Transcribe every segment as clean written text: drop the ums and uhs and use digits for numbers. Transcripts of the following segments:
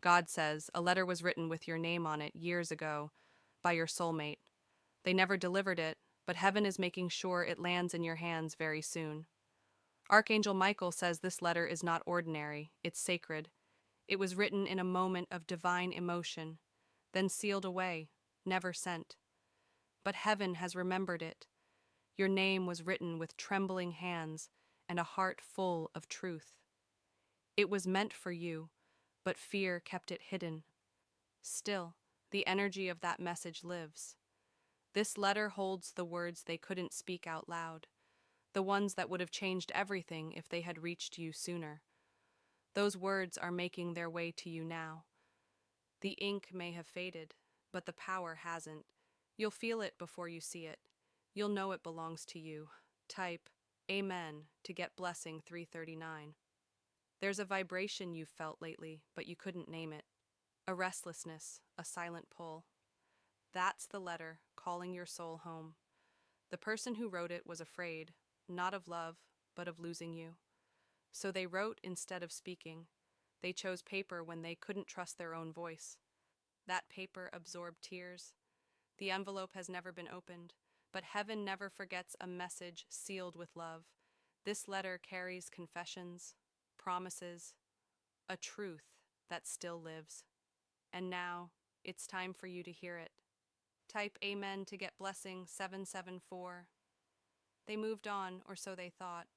God says a letter was written with your name on it years ago by your soulmate. They never delivered it, but heaven is making sure it lands in your hands very soon. Archangel Michael says this letter is not ordinary, it's sacred. It was written in a moment of divine emotion, then sealed away, never sent. But heaven has remembered it. Your name was written with trembling hands and a heart full of truth. It was meant for you, but fear kept it hidden. Still, the energy of that message lives. This letter holds the words they couldn't speak out loud, the ones that would have changed everything if they had reached you sooner. Those words are making their way to you now. The ink may have faded, but the power hasn't. You'll feel it before you see it. You'll know it belongs to you. Type Amen to get blessing 339. There's a vibration you've felt lately, but you couldn't name it. A restlessness, a silent pull. That's the letter calling your soul home. The person who wrote it was afraid, not of love, but of losing you. So they wrote instead of speaking. They chose paper when they couldn't trust their own voice. That paper absorbed tears. The envelope has never been opened, but heaven never forgets a message sealed with love. This letter carries confessions, promises, a truth that still lives. And now, it's time for you to hear it. Type Amen to get blessing 774. They moved on, or so they thought.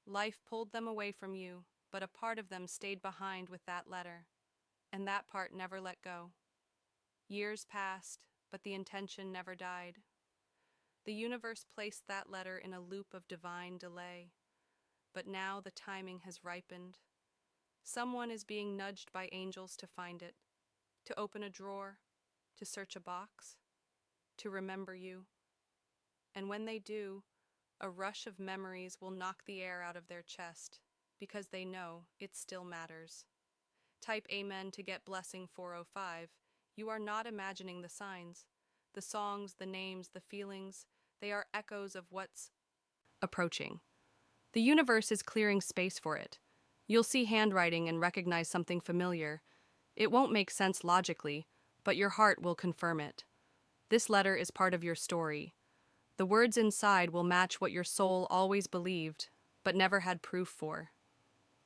Life pulled them away from you, but a part of them stayed behind with that letter, and that part never let go. Years passed, but the intention never died. The universe placed that letter in a loop of divine delay, but now the timing has ripened. Someone is being nudged by angels to find it, to open a drawer, to search a box, to remember you. And when they do, a rush of memories will knock the air out of their chest, because they know it still matters. Type Amen to get blessing 405. You are not imagining the signs. The songs, the names, the feelings, they are echoes of what's approaching. The universe is clearing space for it. You'll see handwriting and recognize something familiar. It won't make sense logically, but your heart will confirm it. This letter is part of your story. The words inside will match what your soul always believed, but never had proof for.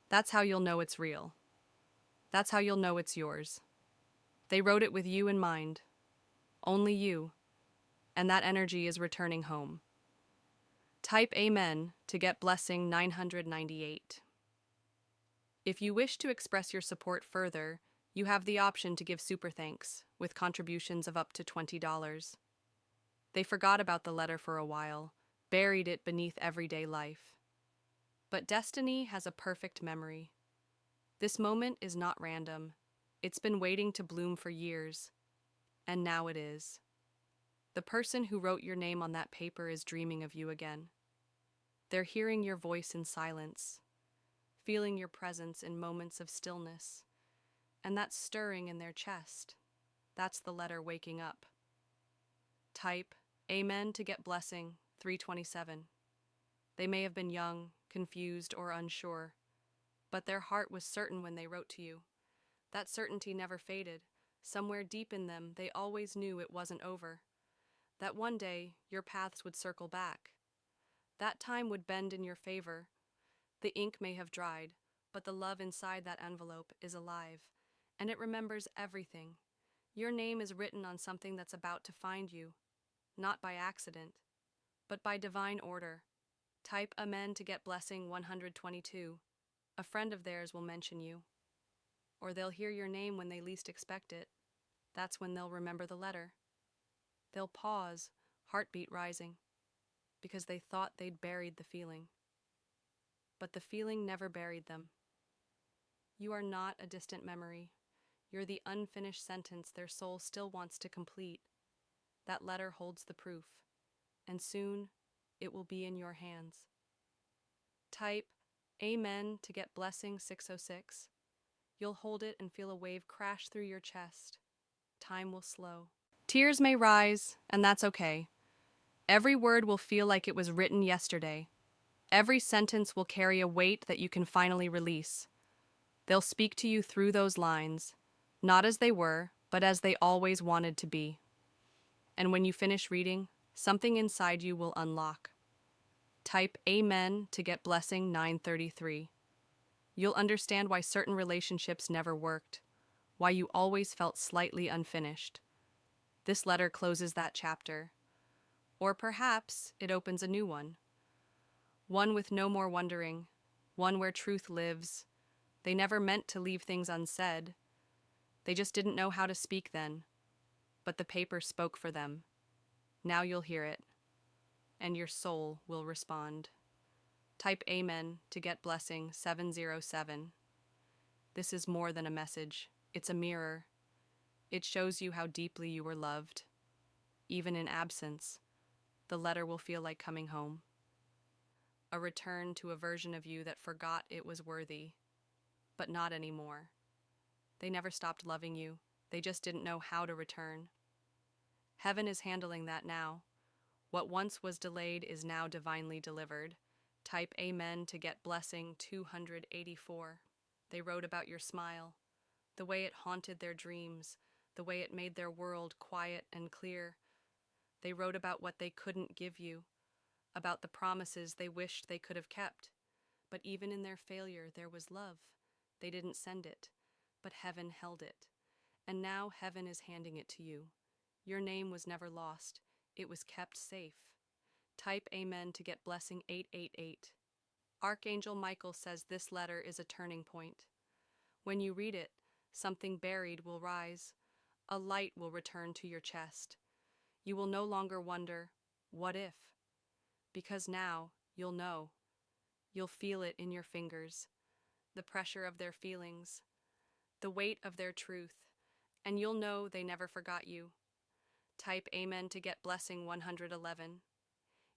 That's how you'll know it's real. That's how you'll know it's yours. They wrote it with you in mind. Only you. And that energy is returning home. Type Amen to get blessing 998. If you wish to express your support further, you have the option to give super thanks, with contributions of up to $20. They forgot about the letter for a while, buried it beneath everyday life. But destiny has a perfect memory. This moment is not random. It's been waiting to bloom for years, and now it is. The person who wrote your name on that paper is dreaming of you again. They're hearing your voice in silence, feeling your presence in moments of stillness, and that stirring in their chest. That's the letter waking up. Type Amen to get blessing 327. They may have been young, confused, or unsure, but their heart was certain when they wrote to you. That certainty never faded. Somewhere deep in them, they always knew it wasn't over. That one day, your paths would circle back. That time would bend in your favor. The ink may have dried, but the love inside that envelope is alive, and it remembers everything. Your name is written on something that's about to find you, not by accident, but by divine order. Type Amen to get blessing 122. A friend of theirs will mention you, or they'll hear your name when they least expect it. That's when they'll remember the letter. They'll pause, heartbeat rising, because they thought they'd buried the feeling. But the feeling never buried them. You are not a distant memory. You're the unfinished sentence their soul still wants to complete. That letter holds the proof, and soon it will be in your hands. Type Amen to get blessing 606. You'll hold it and feel a wave crash through your chest. Time will slow. Tears may rise, and that's okay. Every word will feel like it was written yesterday. Every sentence will carry a weight that you can finally release. They'll speak to you through those lines, Not as they were, but as they always wanted to be. And when you finish reading, something inside you will unlock. Type Amen to get blessing 933. You'll understand why certain relationships never worked, why you always felt slightly unfinished. This letter closes that chapter. Or perhaps it opens a new one. One with no more wondering, one where truth lives. They never meant to leave things unsaid. They just didn't know how to speak then. But the paper spoke for them. Now you'll hear it, and your soul will respond. Type Amen to get blessing 707. This is more than a message. It's a mirror. It shows you how deeply you were loved. Even in absence, the letter will feel like coming home. A return to a version of you that forgot it was worthy, but not anymore. They never stopped loving you. They just didn't know how to return. Heaven is handling that now. What once was delayed is now divinely delivered. Type Amen to get blessing 284. They wrote about your smile, the way it haunted their dreams, the way it made their world quiet and clear. They wrote about what they couldn't give you, about the promises they wished they could have kept. But even in their failure, there was love. They didn't send it, but heaven held it. And now heaven is handing it to you. Your name was never lost. It was kept safe. Type Amen to get blessing 888. Archangel Michael says this letter is a turning point. When you read it, something buried will rise. A light will return to your chest. You will no longer wonder, what if? Because now you'll know. You'll feel it in your fingers, the pressure of their feelings, the weight of their truth, and you'll know they never forgot you. Type Amen to get blessing 111.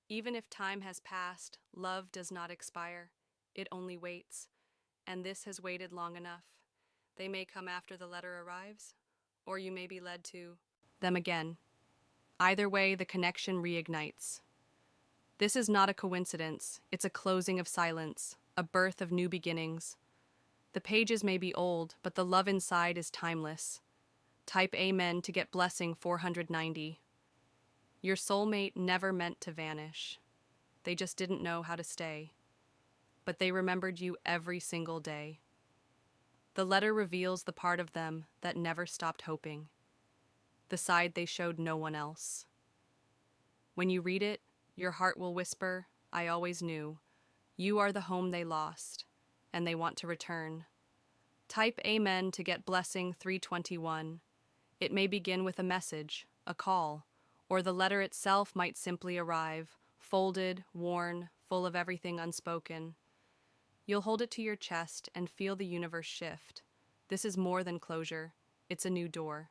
Even if time has passed, love does not expire. It only waits. And this has waited long enough. They may come after the letter arrives, or you may be led to them again. Either way, the connection reignites. This is not a coincidence. It's a closing of silence, a birth of new beginnings. The pages may be old, but the love inside is timeless. Type Amen to get blessing 490. Your soulmate never meant to vanish. They just didn't know how to stay. But they remembered you every single day. The letter reveals the part of them that never stopped hoping, the side they showed no one else. When you read it, your heart will whisper, I always knew. You are the home they lost, and they want to return. Type Amen to get blessing 321. It may begin with a message, a call, or the letter itself might simply arrive, folded, worn, full of everything unspoken. You'll hold it to your chest and feel the universe shift. This is more than closure. It's a new door.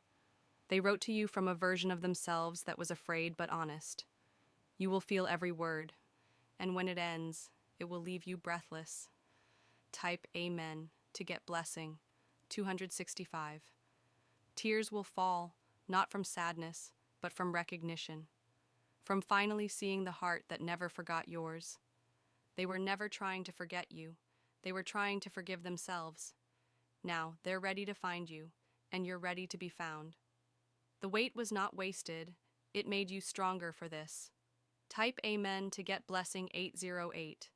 They wrote to you from a version of themselves that was afraid but honest. You will feel every word, and when it ends, it will leave you breathless. Type Amen to get blessing 265. Tears will fall, not from sadness, but from recognition, from finally seeing the heart that never forgot yours. They were never trying to forget you. They were trying to forgive themselves. Now they're ready to find you, and you're ready to be found. The wait was not wasted. It made you stronger for this. Type Amen to get blessing 808.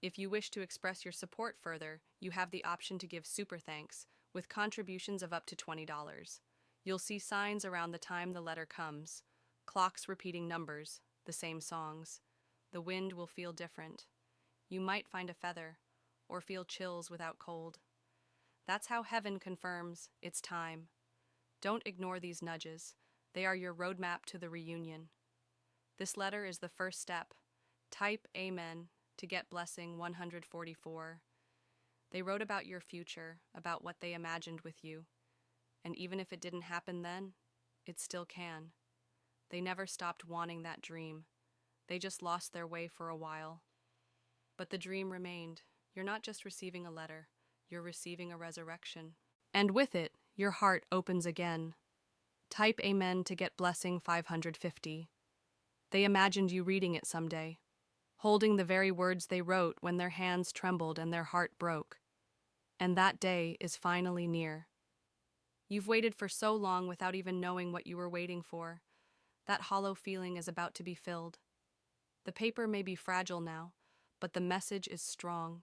If you wish to express your support further, you have the option to give super thanks, with contributions of up to $20. You'll see signs around the time the letter comes, clocks repeating numbers, the same songs. The wind will feel different. You might find a feather, or feel chills without cold. That's how heaven confirms it's time. Don't ignore these nudges. They are your roadmap to the reunion. This letter is the first step. Type Amen to get blessing 144. They wrote about your future, about what they imagined with you. And even if it didn't happen then, it still can. They never stopped wanting that dream. They just lost their way for a while. But the dream remained. You're not just receiving a letter, you're receiving a resurrection. And with it, your heart opens again. Type Amen to get blessing 550. They imagined you reading it someday, holding the very words they wrote when their hands trembled and their heart broke. And that day is finally near. You've waited for so long without even knowing what you were waiting for. That hollow feeling is about to be filled. The paper may be fragile now, but the message is strong.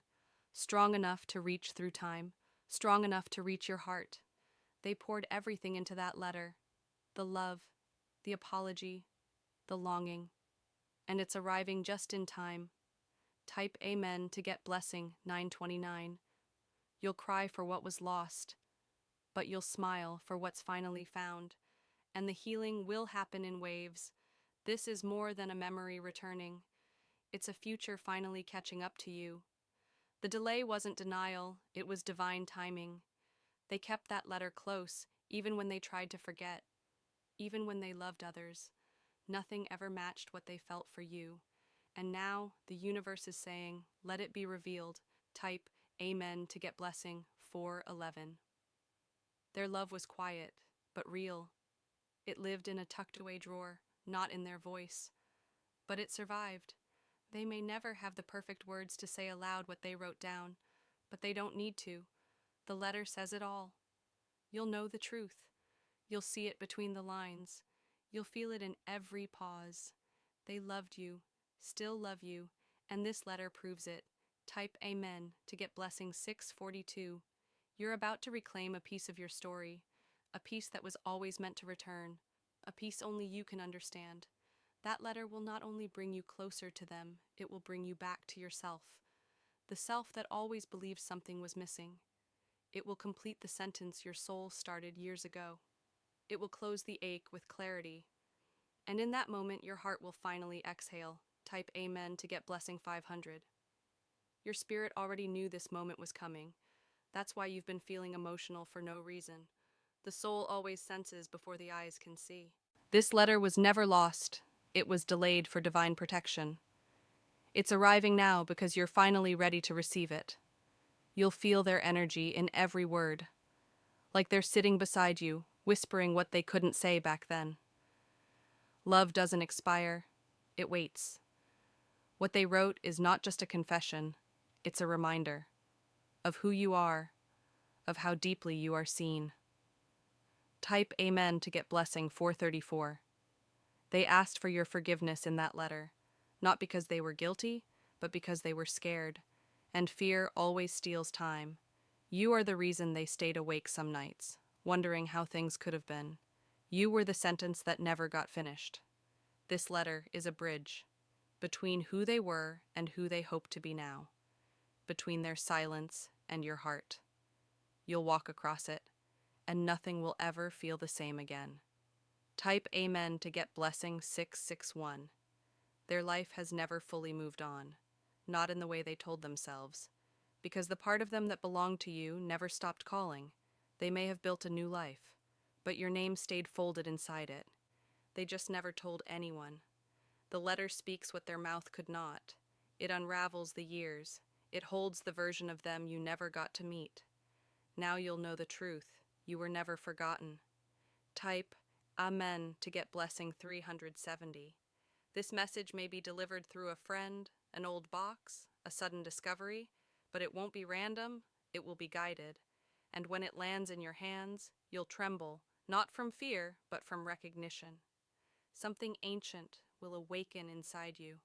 Strong enough to reach through time, strong enough to reach your heart. They poured everything into that letter, the love, the apology, the longing, and it's arriving just in time. Type Amen to get blessing 929. You'll cry for what was lost, but you'll smile for what's finally found, and the healing will happen in waves. This is more than a memory returning. It's a future finally catching up to you. The delay wasn't denial, it was divine timing. They kept that letter close, even when they tried to forget, even when they loved others. Nothing ever matched what they felt for you. And now the universe is saying, let it be revealed. Type Amen to get blessing 411. Their love was quiet, but real. It lived in a tucked away drawer, not in their voice. But it survived. They may never have the perfect words to say aloud what they wrote down, but they don't need to. The letter says it all. You'll know the truth. You'll see it between the lines. You'll feel it in every pause. They loved you, still love you, and this letter proves it. Type Amen to get blessing 642. You're about to reclaim a piece of your story, a piece that was always meant to return, a piece only you can understand. That letter will not only bring you closer to them, it will bring you back to yourself, the self that always believed something was missing. It will complete the sentence your soul started years ago. It will close the ache with clarity. And in that moment, your heart will finally exhale. Type Amen to get blessing 500. Your spirit already knew this moment was coming. That's why you've been feeling emotional for no reason. The soul always senses before the eyes can see. This letter was never lost. It was delayed for divine protection. It's arriving now because you're finally ready to receive it. You'll feel their energy in every word, like they're sitting beside you, whispering what they couldn't say back then. Love doesn't expire, it waits. What they wrote is not just a confession, it's a reminder of who you are, of how deeply you are seen. Type Amen to get blessing 434. They asked for your forgiveness in that letter, not because they were guilty, but because they were scared, and fear always steals time. You are the reason they stayed awake some nights, wondering how things could have been. You were the sentence that never got finished. This letter is a bridge between who they were and who they hope to be now, between their silence and your heart. You'll walk across it, and nothing will ever feel the same again. Type Amen to get blessing 661. Their life has never fully moved on, not in the way they told themselves, because the part of them that belonged to you never stopped calling. They may have built a new life, but your name stayed folded inside it. They just never told anyone. The letter speaks what their mouth could not. It unravels the years. It holds the version of them you never got to meet. Now you'll know the truth. You were never forgotten. Type Amen to get blessing 370. This message may be delivered through a friend, an old box, a sudden discovery, but it won't be random, it will be guided. And when it lands in your hands, you'll tremble, not from fear, but from recognition. Something ancient will awaken inside you.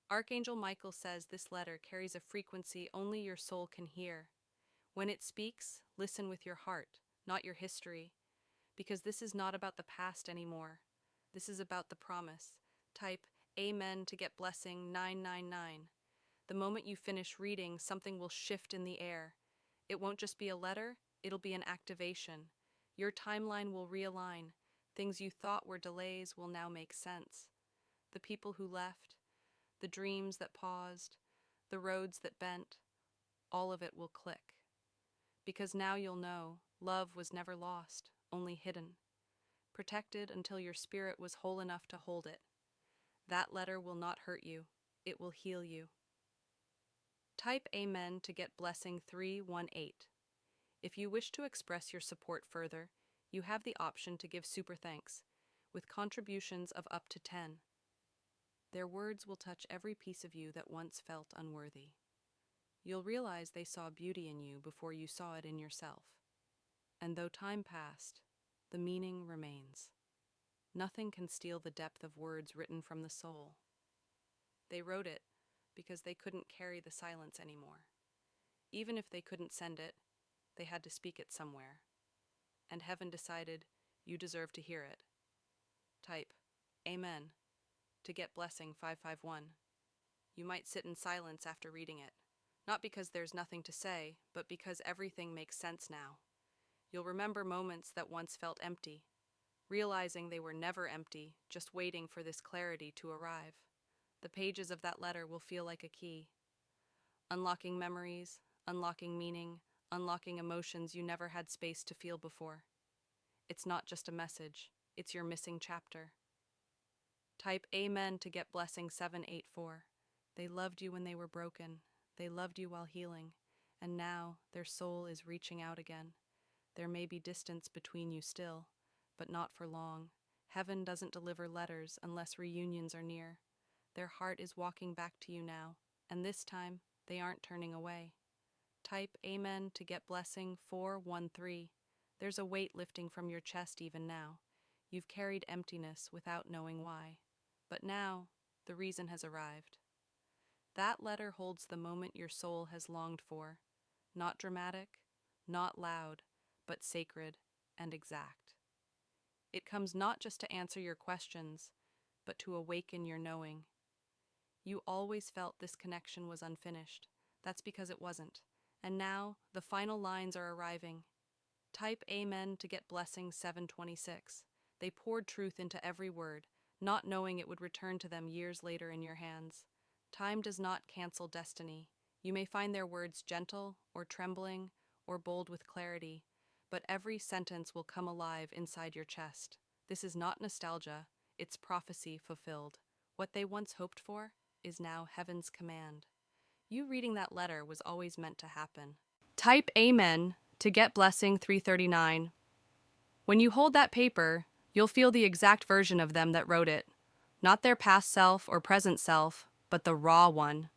Archangel Michael says this letter carries a frequency only your soul can hear. When it speaks, listen with your heart, not your history, because this is not about the past anymore. This is about the promise. Type Amen to get blessing 999. The moment you finish reading, something will shift in the air. It won't just be a letter, it'll be an activation. Your timeline will realign. Things you thought were delays will now make sense. The people who left, the dreams that paused, the roads that bent, all of it will click. Because now you'll know love was never lost, only hidden, protected until your spirit was whole enough to hold it. That letter will not hurt you, it will heal you. Type Amen to get blessing 318. If you wish to express your support further, you have the option to give super thanks, with contributions of up to 10. Their words will touch every piece of you that once felt unworthy. You'll realize they saw beauty in you before you saw it in yourself. And though time passed, the meaning remains. Nothing can steal the depth of words written from the soul. They wrote it because they couldn't carry the silence anymore. Even if they couldn't send it, they had to speak it somewhere. And heaven decided you deserve to hear it. Type Amen to get blessing 551. You might sit in silence after reading it, not because there's nothing to say, but because everything makes sense now. You'll remember moments that once felt empty, realizing they were never empty, just waiting for this clarity to arrive. The pages of that letter will feel like a key, unlocking memories, unlocking meaning, unlocking emotions you never had space to feel before. It's not just a message, it's your missing chapter. Type Amen to get blessing 784. They loved you when they were broken. They loved you while healing. And now their soul is reaching out again. There may be distance between you still, but not for long. Heaven doesn't deliver letters unless reunions are near. Their heart is walking back to you now, and this time they aren't turning away. Type Amen to get blessing 413. There's a weight lifting from your chest even now. You've carried emptiness without knowing why. But now, the reason has arrived. That letter holds the moment your soul has longed for. Not dramatic, not loud, but sacred and exact. It comes not just to answer your questions, but to awaken your knowing. You always felt this connection was unfinished. That's because it wasn't. And now, the final lines are arriving. Type Amen to get blessing 726. They poured truth into every word, not knowing it would return to them years later in your hands. Time does not cancel destiny. You may find their words gentle, or trembling, or bold with clarity, but every sentence will come alive inside your chest. This is not nostalgia, it's prophecy fulfilled. What they once hoped for is now heaven's command. You reading that letter was always meant to happen. Type Amen to get blessing 339. When you hold that paper, you'll feel the exact version of them that wrote it. Not their past self or present self, but the raw one.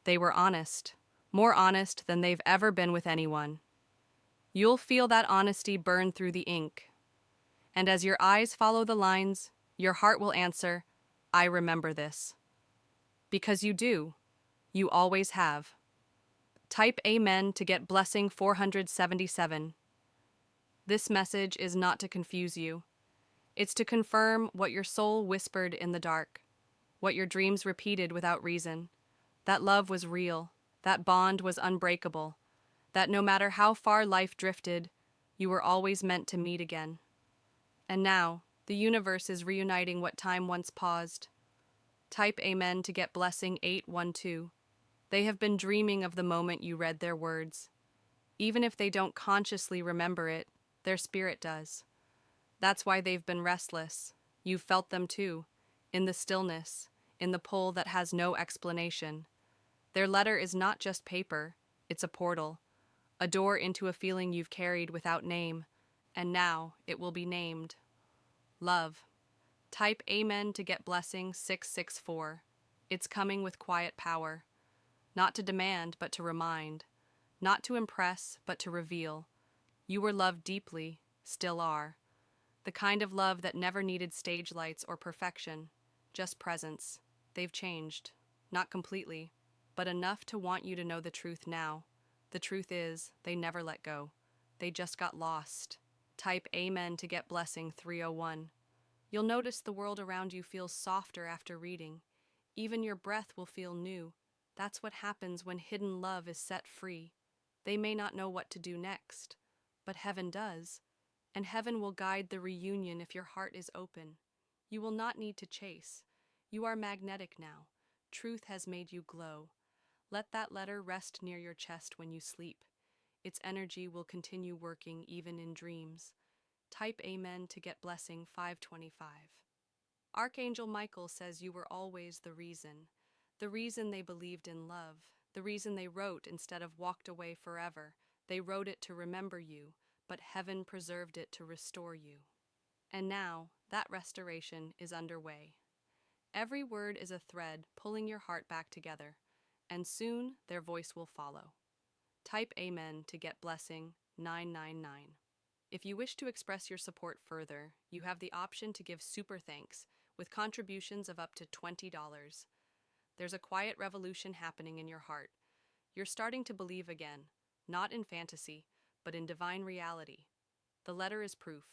They were honest, more honest than they've ever been with anyone. You'll feel that honesty burn through the ink. And as your eyes follow the lines, your heart will answer, I remember this. Because you do. You always have. Type Amen to get blessing 477. This message is not to confuse you. It's to confirm what your soul whispered in the dark, what your dreams repeated without reason. That love was real, that bond was unbreakable, that no matter how far life drifted, you were always meant to meet again. And now, the universe is reuniting what time once paused. Type Amen to get blessing 812. They have been dreaming of the moment you read their words. Even if they don't consciously remember it, their spirit does. That's why they've been restless. You've felt them too, in the stillness, in the pull that has no explanation. Their letter is not just paper, it's a portal, a door into a feeling you've carried without name, and now it will be named. Love. Type Amen to get blessing 664. It's coming with quiet power. Not to demand, but to remind. Not to impress, but to reveal. You were loved deeply, still are. The kind of love that never needed stage lights or perfection, just presence. They've changed. Not completely, but enough to want you to know the truth now. The truth is, they never let go. They just got lost. Type Amen to get blessing 301. You'll notice the world around you feels softer after reading. Even your breath will feel new. That's what happens when hidden love is set free. They may not know what to do next, but heaven does. And heaven will guide the reunion if your heart is open. You will not need to chase. You are magnetic now. Truth has made you glow. Let that letter rest near your chest when you sleep. Its energy will continue working even in dreams. Type Amen to get blessing 525. Archangel Michael says you were always the reason they believed in love, the reason they wrote instead of walked away forever. They wrote it to remember you, but heaven preserved it to restore you. And now, that restoration is underway. Every word is a thread pulling your heart back together, and soon their voice will follow. Type Amen to get blessing 999. If you wish to express your support further, you have the option to give super thanks with contributions of up to $20. There's a quiet revolution happening in your heart. You're starting to believe again, not in fantasy, but in divine reality. The letter is proof.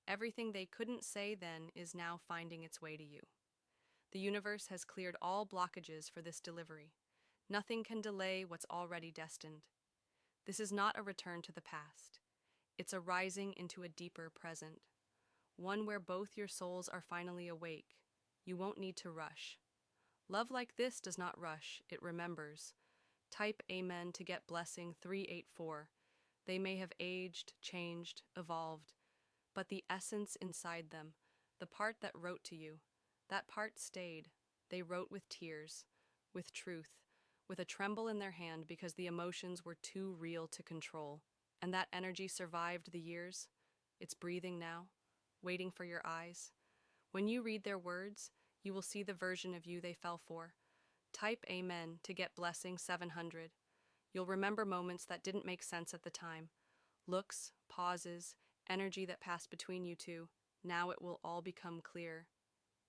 Everything they couldn't say then is now finding its way to you. The universe has cleared all blockages for this delivery. Nothing can delay what's already destined. This is not a return to the past. It's a rising into a deeper present, one where both your souls are finally awake. You won't need to rush. Love like this does not rush, it remembers. Type Amen to get blessing 384. They may have aged, changed, evolved, but the essence inside them, the part that wrote to you, that part stayed. They wrote with tears, with truth, with a tremble in their hand because the emotions were too real to control. And that energy survived the years. It's breathing now, waiting for your eyes. When you read their words, you will see the version of you they fell for. Type Amen to get blessing 700. You'll remember moments that didn't make sense at the time. Looks, pauses, energy that passed between you two. Now it will all become clear.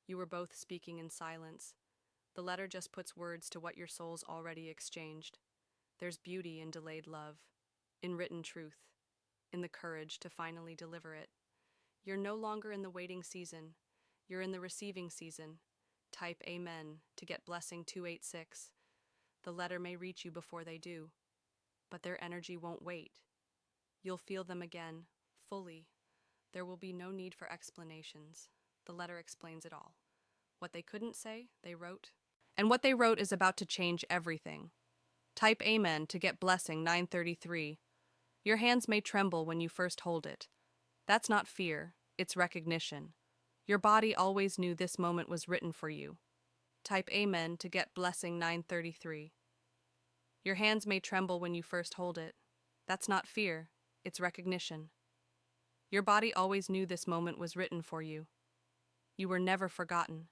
You were both speaking in silence. The letter just puts words to what your souls already exchanged. There's beauty in delayed love, in written truth, in the courage to finally deliver it. You're no longer in the waiting season. You're in the receiving season. Type Amen to get blessing 286. The letter may reach you before they do, but their energy won't wait. You'll feel them again, fully. There will be no need for explanations. The letter explains it all. What they couldn't say, they wrote. And what they wrote is about to change everything. Type Amen to get blessing 933. Your hands may tremble when you first hold it. That's not fear, it's recognition. Your body always knew this moment was written for you. Type Amen to get blessing 933. Your hands may tremble when you first hold it. That's not fear, it's recognition. Your body always knew this moment was written for you. You were never forgotten.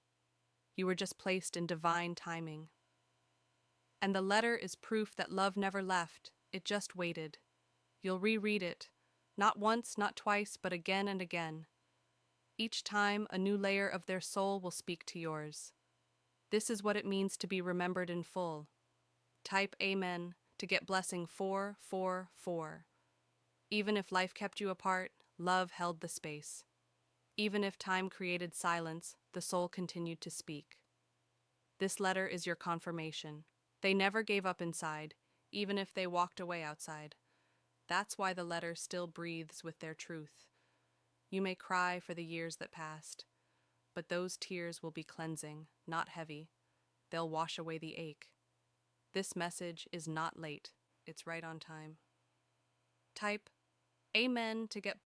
You were just placed in divine timing. And the letter is proof that love never left, it just waited. You'll reread it, not once, not twice, but again and again. Each time, a new layer of their soul will speak to yours. This is what it means to be remembered in full. Type Amen to get blessing 444. Even if life kept you apart, love held the space. Even if time created silence, the soul continued to speak. This letter is your confirmation. They never gave up inside, even if they walked away outside. That's why the letter still breathes with their truth. You may cry for the years that passed, but those tears will be cleansing, not heavy. They'll wash away the ache. This message is not late, it's right on time. Type Amen to get